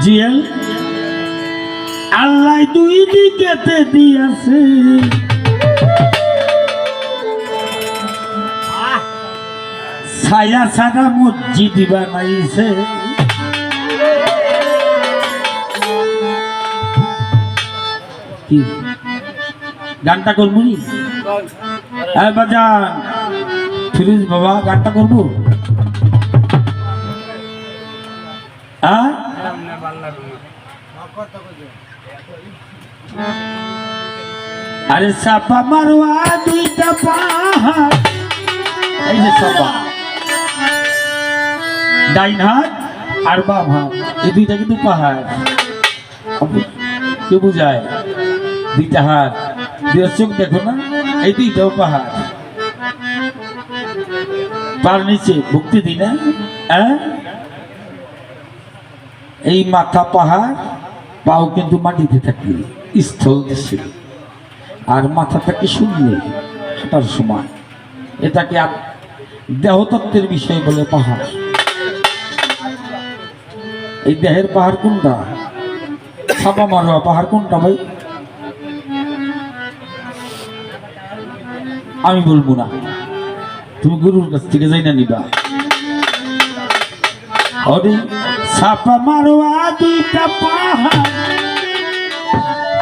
জিয়াল আল্লাহ দুই দিকেতে দিয়েছে ছায়া ছাড়া মসজিদ বানাইছে কি গানটা করবো নি বাজান ফিরোজ বাবা গানটা করবো আরে সাপা মারোয়া দুইটা পাহাড় এই যে সাপা ডাইন হাত আর বাম হাত এই দুইটা কিন্তু পাহাড় কে বুঝায় দুইটা হাত দুই চোখ দেখো না এই দুইটাও পাহাড় পার নিচে ভক্তি দিই না এই মাথা পাহাড় পাও কিন্তু মাটিতে থাকবে স্থল দেশে আর মাথাটাকে শুনলে হাঁটার সময় এটাকে দেহতত্ত্বের বিষয় বলে পাহাড় এই দেহের পাহাড় কোনটা ছাপা মারোয়া পাহাড় কোনটা ভাই আমি বলবো না তুমি গুরুর কাছ থেকে যাই না নিবা ছাপা মারোয়া দুইটা পাহাড়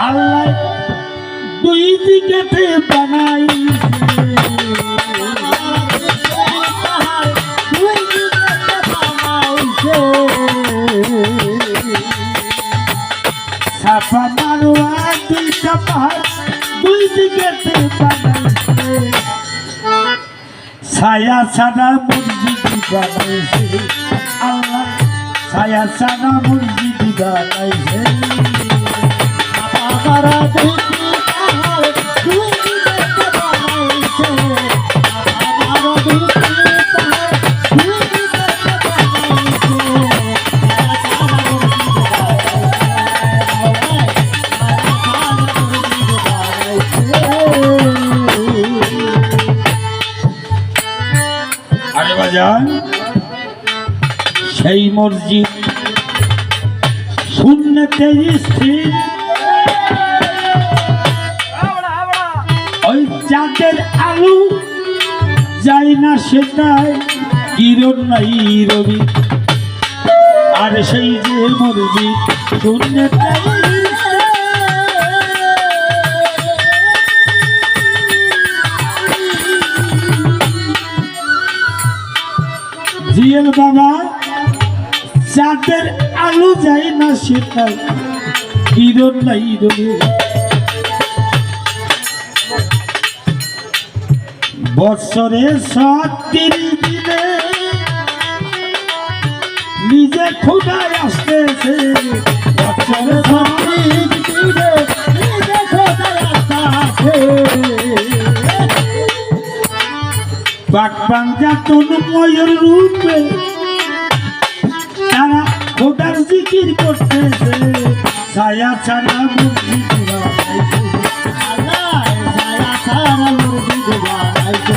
আল্লাহ দুই দিকেতে বানাই ছাপা মারোয়া দুইটা পাহাড় দুই দিকেতে বানাইছে ছায়া ছাড়া মসজিদ বানাইছে আল্লাহ ছায়া ছাড়া মসজিদ বানাইছে আরে বাজান সেই মসজিদ শূন্যতে স্থির ওই চাঁদের আলো যায় না সেটাই কিরণ নাই রবি আর সেই যে মসজিদ শূন্যতে জিয়াল বাবা চাঁদের আলো যায় না সেটাই কিরণ নাই রবি বৎসরে ৩৬ দিনে নিজে খোদায় আসতেছে বৎসরে ৩৬ দিনে নিজে খোদায় আসতেছে বাগবাঙ্গা তন্ময়ের রূপে তারা খোদার জিকির করতেছে ছায়া ছাড়া মসজিদ বানাইছে আল্লাহ ছায়া ছাড়া মসজিদ বানাইছে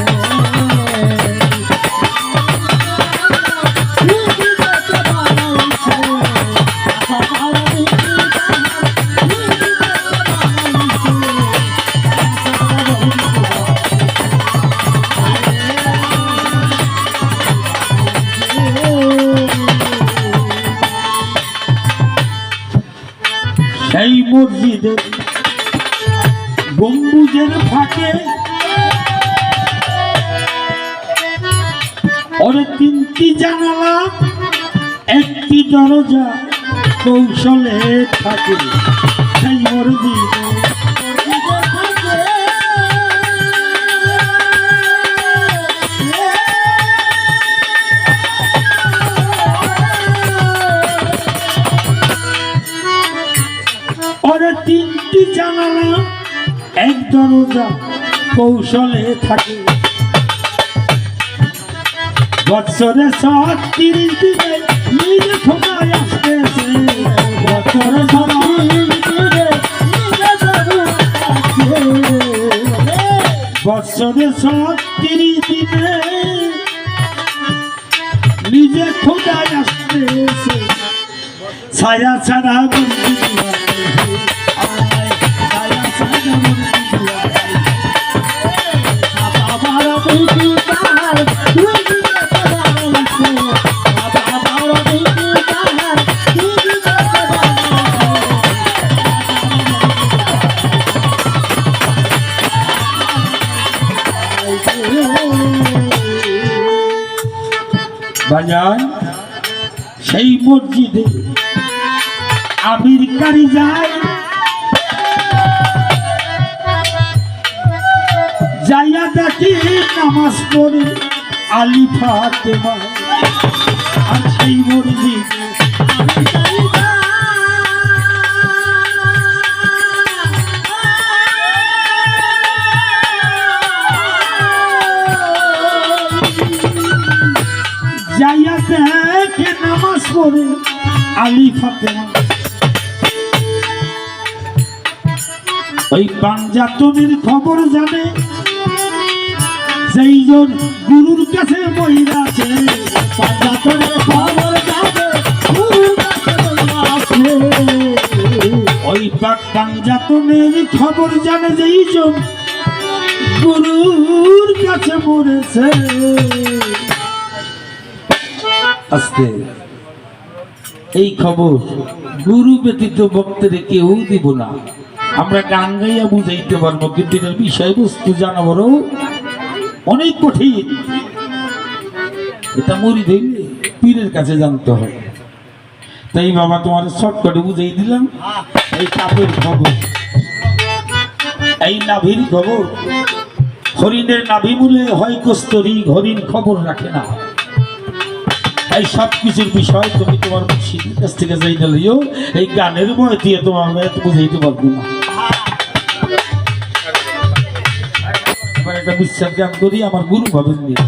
এই মসজিদে গম্বুজের ফাঁকে ওরে ৩টি জানালা একটি দরজা কৌশলে থাকে সেই মসজিদে ওরে ৩টি জানালা এক দরজা কৌশলে থাকে বৎসরে ৩৬ দিনে নিজে খোদায় আসতেছে বৎসরে ৩৬ দিনে নিজে বৎসরে ৩৬ দিনে নিজে খোদায় আসতেছে ছায়া ছাড়া বন্দি ছায়া ছাড়া বন্দি বাজান সেই মসজিদে আমির কারি যায় যাইয়া দেখি নামাজ পড়ে আলী ফাতেমা আর সেই মসজিদে যাইয়া দেখে নামাজ পড়ে আলী ফাতেমা ওই পাঞ্জাতনের খবর জানে যেইজন গুরুর কাছে বইরাছে পাঞ্জাতনের খবর জানে গুরুর কাছে বইরাছে ওই পাঞ্জাতনের খবর জানে যেইজন গুরুর কাছে মরেছে আস্তে এই খবর গুরু ব্যতীত ভক্তের কেউ দিব না আমরা গান গাইয়া বুঝাইতে পারবো কিন্তু এটার বিষয়বস্তু জানা বড় অনেক কঠিন এটা মরি ধরলে পীরের কাছে জানতে হয় তাই বাবা তোমার শর্টকাটে বুঝাই দিলাম এই কাপের খবর এই নাভির খবর হরিণের নাভি মূলে হয় কস্তরী হরিণ খবর রাখে না এই সব কিছুর বিষয় তুমি তোমার মুর্শিদের কাছ থেকে যাইতে লইও এই গানের বয় দিয়ে তোমার বুঝাইতে পারবো না এবার একটা বিশ্বাস গান করি আমার গুরু ভাবেন নিয়ে